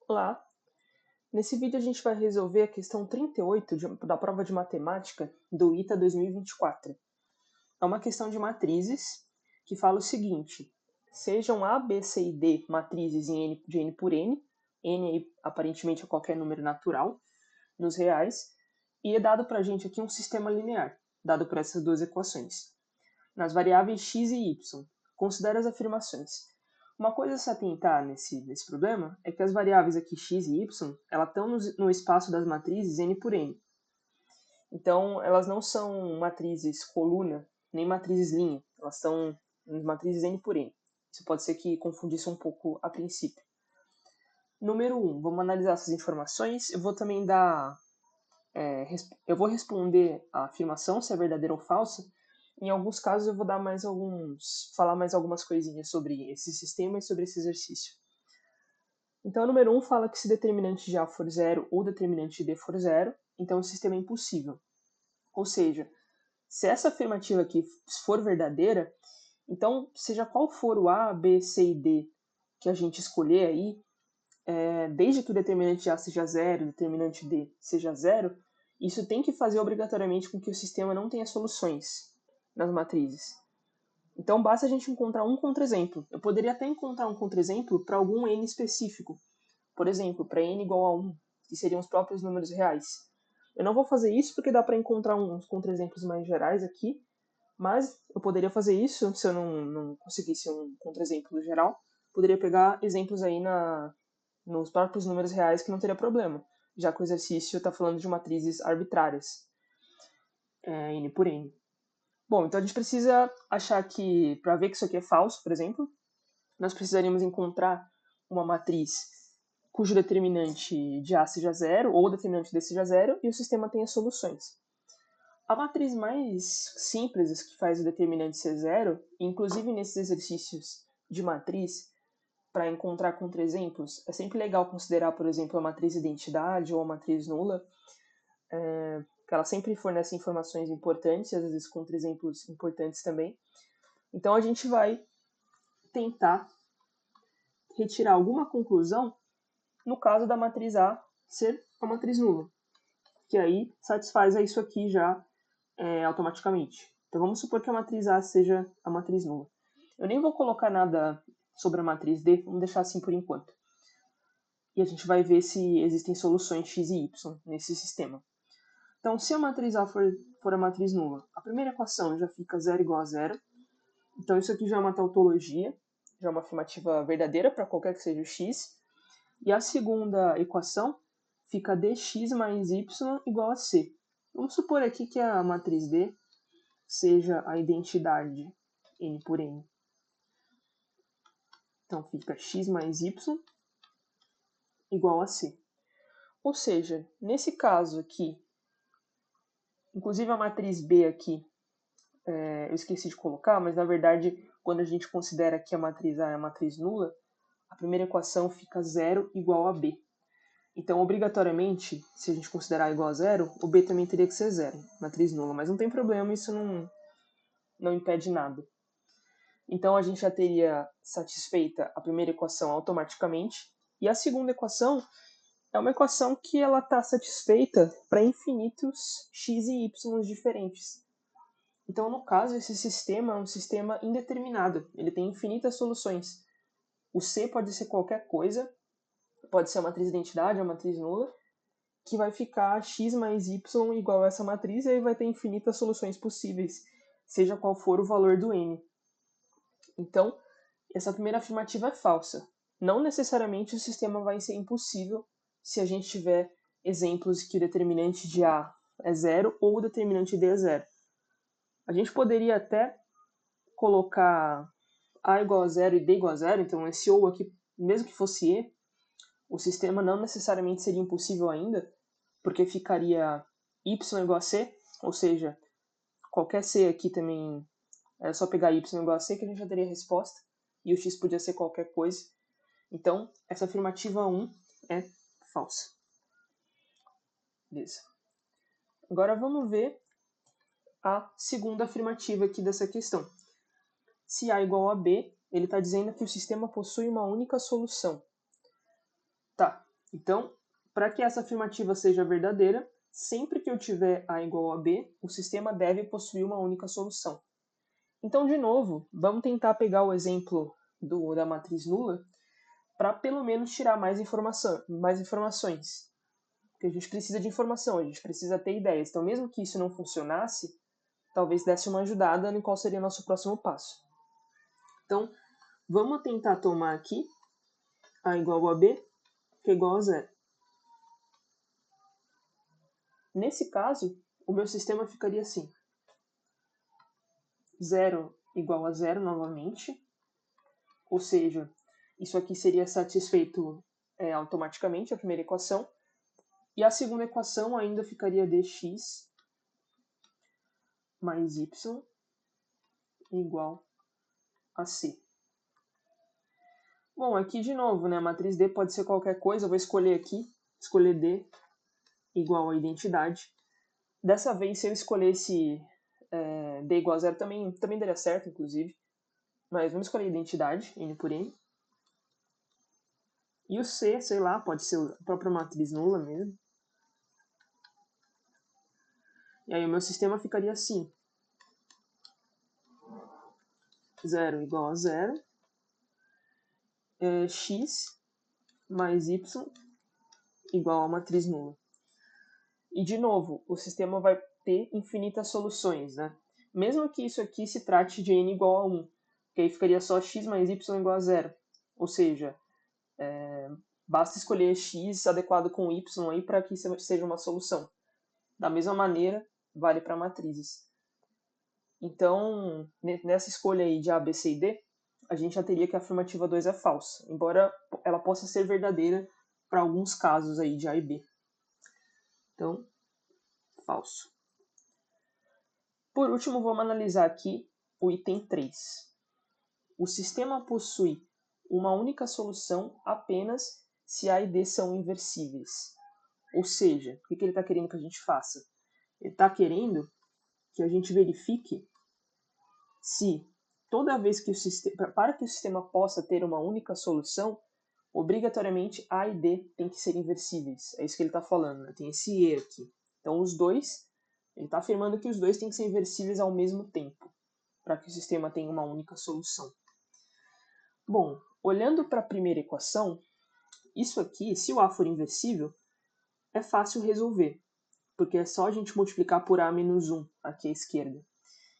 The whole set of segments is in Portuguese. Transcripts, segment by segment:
Olá! Nesse vídeo a gente vai resolver a questão 38 da prova de matemática do ITA 2024. É uma questão de matrizes que fala o seguinte: sejam A, B, C e D matrizes de N por N, N aparentemente é qualquer número natural, nos reais, e é dado para a gente aqui um sistema linear, dado por essas duas equações. Nas variáveis x e y, considere as afirmações. Uma coisa a se atentar nesse problema é que as variáveis aqui x e y, elas estão no espaço das matrizes n por n. Então, elas não são matrizes coluna, nem matrizes linha. Elas estão em matrizes n por n. Isso pode ser que confundisse um pouco a princípio. Número 1, vamos analisar essas informações. Eu vou também eu vou responder a afirmação, se é verdadeira ou falsa. Em alguns casos eu vou falar mais algumas coisinhas sobre esse sistema e sobre esse exercício. Então, o número 1 fala que se determinante de A for zero ou determinante de D for zero, então o sistema é impossível. Ou seja, se essa afirmativa aqui for verdadeira, então, seja qual for o A, B, C e D que a gente escolher aí, desde que o determinante de A seja zero e o determinante D seja zero, isso tem que fazer obrigatoriamente com que o sistema não tenha soluções nas matrizes. Então basta a gente encontrar um contra-exemplo. Eu poderia até encontrar um contra-exemplo para algum n específico. Por exemplo, para n igual a 1, que seriam os próprios números reais. Eu não vou fazer isso porque dá para encontrar uns contra-exemplos mais gerais aqui, mas eu poderia fazer isso se eu não conseguisse um contra-exemplo geral. Poderia pegar exemplos aí nos próprios números reais que não teria problema, já que o exercício está falando de matrizes arbitrárias, n por n. Bom, então a gente precisa achar que, para ver que isso aqui é falso, por exemplo, nós precisaríamos encontrar uma matriz cujo determinante de A seja zero, ou o determinante de D seja zero, e o sistema tenha soluções. A matriz mais simples que faz o determinante ser zero, inclusive nesses exercícios de matriz, para encontrar contra-exemplos, é sempre legal considerar, por exemplo, a matriz identidade ou a matriz nula, que ela sempre fornece informações importantes, às vezes contra-exemplos importantes também. Então a gente vai tentar retirar alguma conclusão no caso da matriz A ser a matriz nula, que aí satisfaz isso aqui já automaticamente. Então vamos supor que a matriz A seja a matriz nula. Eu nem vou colocar nada sobre a matriz D, vamos deixar assim por enquanto. E a gente vai ver se existem soluções x e y nesse sistema. Então, se a matriz A for a matriz nula, a primeira equação já fica 0 igual a zero. Então, isso aqui já é uma tautologia, já é uma afirmativa verdadeira para qualquer que seja o x. E a segunda equação fica dx mais y igual a c. Vamos supor aqui que a matriz D seja a identidade n por n. Então, fica x mais y igual a c. Ou seja, nesse caso aqui, inclusive a matriz B aqui, eu esqueci de colocar, mas na verdade, quando a gente considera que a matriz A é a matriz nula, a primeira equação fica 0 igual a B. Então, obrigatoriamente, se a gente considerar igual a zero, o B também teria que ser zero, matriz nula. Mas não tem problema, isso não impede nada. Então, a gente já teria satisfeita a primeira equação automaticamente. E a segunda equação é uma equação que ela está satisfeita para infinitos x e y diferentes. Então, no caso, esse sistema é um sistema indeterminado. Ele tem infinitas soluções. O C pode ser qualquer coisa, pode ser a matriz identidade, a matriz nula, que vai ficar x mais y igual a essa matriz, e aí vai ter infinitas soluções possíveis, seja qual for o valor do n. Então, essa primeira afirmativa é falsa. Não necessariamente o sistema vai ser impossível se a gente tiver exemplos que o determinante de A é zero ou o determinante de D é zero. A gente poderia até colocar A igual a zero e D igual a zero, então esse ou aqui, mesmo que fosse E, o sistema não necessariamente seria impossível ainda, porque ficaria y igual a c, ou seja, qualquer c aqui também é só pegar y igual a c que a gente já teria a resposta, e o x podia ser qualquer coisa. Então, essa afirmativa 1 é falsa. Beleza. Agora vamos ver a segunda afirmativa aqui dessa questão. Se A igual a B, ele está dizendo que o sistema possui uma única solução. Tá, Então, para que essa afirmativa seja verdadeira, sempre que eu tiver A igual a B, o sistema deve possuir uma única solução. Então, de novo, vamos tentar pegar o exemplo da matriz nula para pelo menos tirar mais informações. Porque a gente precisa de informação, a gente precisa ter ideias. Então, mesmo que isso não funcionasse, talvez desse uma ajudada em qual seria o nosso próximo passo. Então, vamos tentar tomar aqui A igual a B, que é igual a zero. Nesse caso, o meu sistema ficaria assim. 0 igual a zero novamente, ou seja, isso aqui seria satisfeito automaticamente, a primeira equação, e a segunda equação ainda ficaria dx mais y igual a c. Bom, aqui de novo, né, a matriz D pode ser qualquer coisa, eu vou escolher aqui, escolher D igual a identidade. Dessa vez, se eu escolhesse D igual a zero, também daria certo, inclusive. Mas vamos escolher identidade, N por N. E o C, sei lá, pode ser a própria matriz nula mesmo. E aí o meu sistema ficaria assim. 0 igual a zero. X mais y igual a matriz nula. E, de novo, o sistema vai ter infinitas soluções, né? Mesmo que isso aqui se trate de n igual a 1, que aí ficaria só x mais y igual a zero. Ou seja, basta escolher x adequado com y aí para que seja uma solução. Da mesma maneira, vale para matrizes. Então, nessa escolha aí de A, B, C e D, a gente já teria que a afirmativa 2 é falsa, embora ela possa ser verdadeira para alguns casos aí de A e B. Então, falso. Por último, vamos analisar aqui o item 3. O sistema possui uma única solução apenas se A e D são inversíveis. Ou seja, o que ele está querendo que a gente faça? Ele está querendo que a gente verifique se toda vez que para que o sistema possa ter uma única solução, obrigatoriamente A e D tem que ser inversíveis. É isso que ele está falando, né? Tem esse E aqui. Então os dois, ele está afirmando que os dois têm que ser inversíveis ao mesmo tempo, para que o sistema tenha uma única solução. Bom, olhando para a primeira equação, isso aqui, se o A for inversível, é fácil resolver, porque é só a gente multiplicar por A menos 1 aqui à esquerda.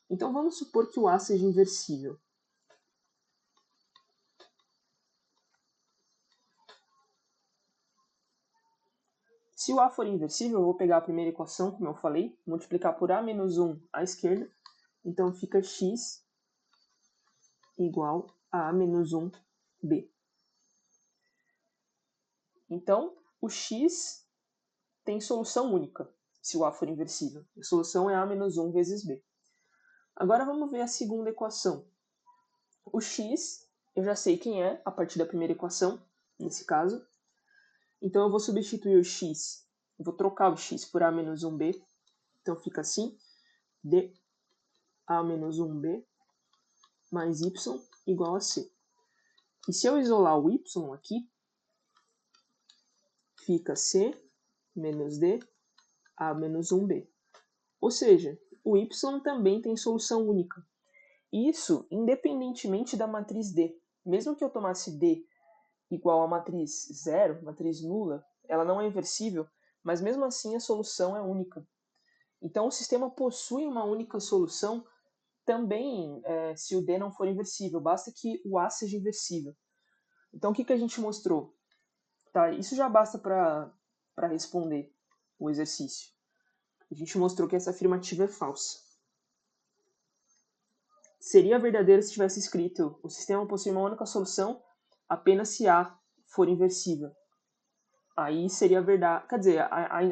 Então vamos supor que o A seja inversível. Se o A for inversível, eu vou pegar a primeira equação, como eu falei, multiplicar por A menos 1 à esquerda. Então fica x igual a A menos 1b. Então, o x tem solução única, se o A for inversível. A solução é A menos 1 vezes b. Agora vamos ver a segunda equação. O x, eu já sei quem é, a partir da primeira equação, nesse caso. Então eu vou substituir o x, eu vou trocar o x por A menos 1b. Então fica assim, d A menos 1b mais y igual a c. E se eu isolar o y aqui, fica c menos d A menos 1b. Ou seja, o y também tem solução única. Isso independentemente da matriz D. Mesmo que eu tomasse D igual a matriz zero, matriz nula, ela não é inversível, mas mesmo assim a solução é única. Então o sistema possui uma única solução também se o D não for inversível, basta que o A seja inversível. Então o que a gente mostrou? Tá, isso já basta para responder o exercício. A gente mostrou que essa afirmativa é falsa. Seria verdadeiro se tivesse escrito o sistema possui uma única solução apenas se A for inversível. Aí seria verdade. Quer dizer,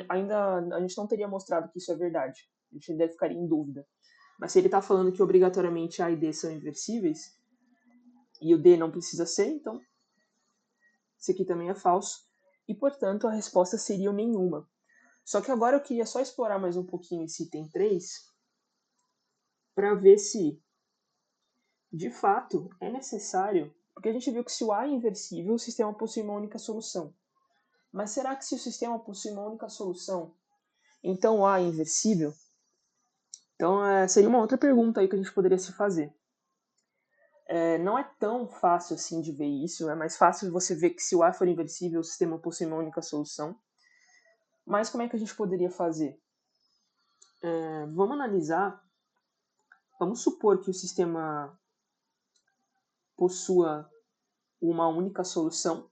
ainda a gente não teria mostrado que isso é verdade. A gente ainda ficaria em dúvida. Mas se ele está falando que obrigatoriamente A e D são inversíveis, e o D não precisa ser, então isso aqui também é falso. E, portanto, a resposta seria o nenhuma. Só que agora eu queria só explorar mais um pouquinho esse item 3 para ver se, de fato, é necessário. Porque a gente viu que se o A é inversível, o sistema possui uma única solução. Mas será que se o sistema possui uma única solução, então o A é inversível? Então seria uma outra pergunta aí que a gente poderia se fazer. Não é tão fácil assim de ver isso, é mais fácil você ver que se o A for inversível, o sistema possui uma única solução. Mas como é que a gente poderia fazer? Vamos analisar, vamos supor que o sistema possua uma única solução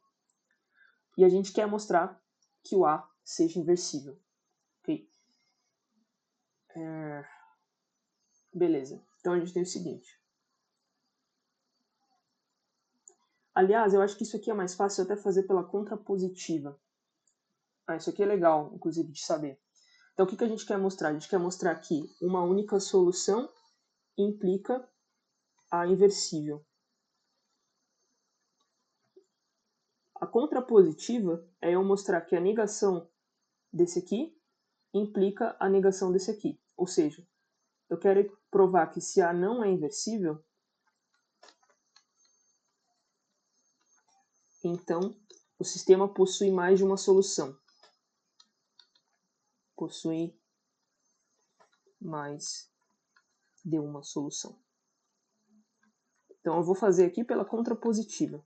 e a gente quer mostrar que o A seja inversível. Ok? Beleza. Então a gente tem o seguinte. Aliás, eu acho que isso aqui é mais fácil até fazer pela contrapositiva. Isso aqui é legal, inclusive, de saber. Então, o que a gente quer mostrar? A gente quer mostrar que uma única solução implica a inversível. A contrapositiva é eu mostrar que a negação desse aqui implica a negação desse aqui. Ou seja, eu quero provar que se A não é inversível, então o sistema possui mais de uma solução. Possui mais de uma solução. Então eu vou fazer aqui pela contrapositiva.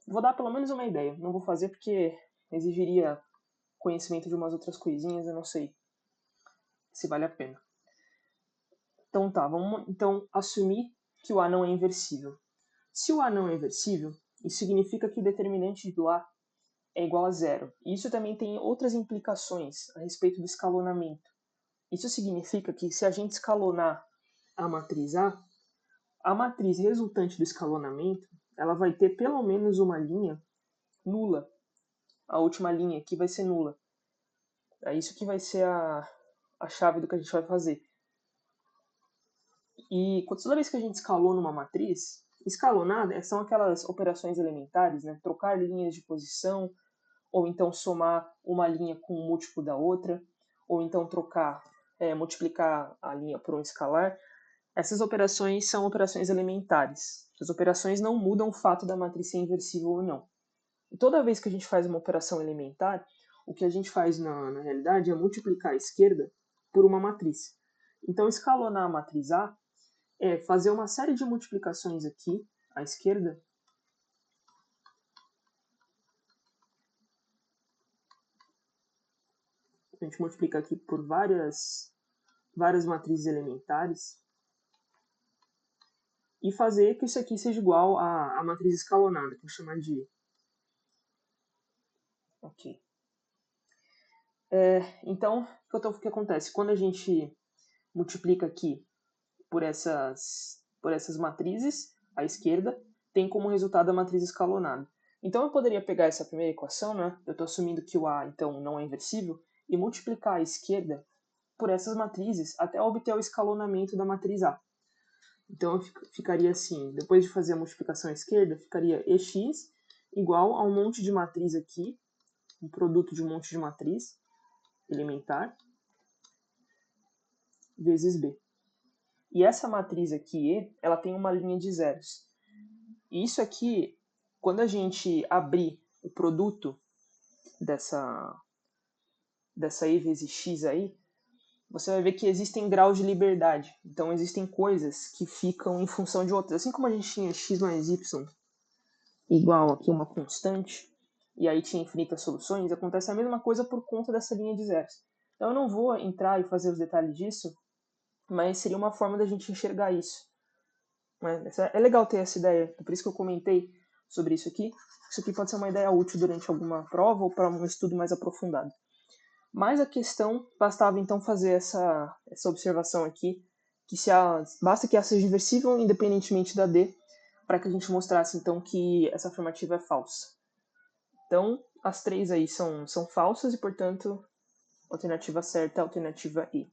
Vou dar pelo menos uma ideia. Não vou fazer porque exigiria conhecimento de umas outras coisinhas, eu não sei se vale a pena. Então tá, vamos então assumir que o A não é inversível. Se o A não é inversível, isso significa que o determinante do A é igual a zero. E isso também tem outras implicações a respeito do escalonamento. Isso significa que se a gente escalonar a matriz a matriz resultante do escalonamento, ela vai ter pelo menos uma linha nula. A última linha aqui vai ser nula. É isso que vai ser a chave do que a gente vai fazer. E toda vez que a gente escalona uma matriz, escalonar são aquelas operações elementares, né? Trocar linhas de posição, ou então somar uma linha com um múltiplo da outra, ou então multiplicar a linha por um escalar. Essas operações são operações elementares. As operações não mudam o fato da matriz ser inversível ou não. E toda vez que a gente faz uma operação elementar, o que a gente faz na realidade é multiplicar a esquerda por uma matriz. Então, escalonar a matriz A é fazer uma série de multiplicações aqui à esquerda a gente multiplica aqui por várias matrizes elementares e fazer que isso aqui seja igual à matriz escalonada, que eu vou chamar de E. Ok. Então, o que acontece? Quando a gente multiplica aqui por essas matrizes à esquerda, tem como resultado a matriz escalonada. Então eu poderia pegar essa primeira equação, né? Eu estou assumindo que o A então não é inversível, e multiplicar a esquerda por essas matrizes até obter o escalonamento da matriz A. Então ficaria assim, depois de fazer a multiplicação à esquerda, ficaria EX igual a um monte de matriz aqui, um produto de um monte de matriz elementar, vezes B. E essa matriz aqui, E, ela tem uma linha de zeros. E isso aqui, quando a gente abrir o produto dessa E vezes X aí, você vai ver que existem graus de liberdade. Então existem coisas que ficam em função de outras. Assim como a gente tinha X mais Y igual aqui uma constante, e aí tinha infinitas soluções, acontece a mesma coisa por conta dessa linha de zeros. Então eu não vou entrar e fazer os detalhes disso, mas seria uma forma da gente enxergar isso. É legal ter essa ideia, por isso que eu comentei sobre isso aqui. Isso aqui pode ser uma ideia útil durante alguma prova ou para um estudo mais aprofundado. Mas a questão, bastava então fazer essa observação aqui, que basta que A seja inversível independentemente da D, para que a gente mostrasse então que essa afirmativa é falsa. Então, as três aí são falsas e, portanto, a alternativa certa é a alternativa E.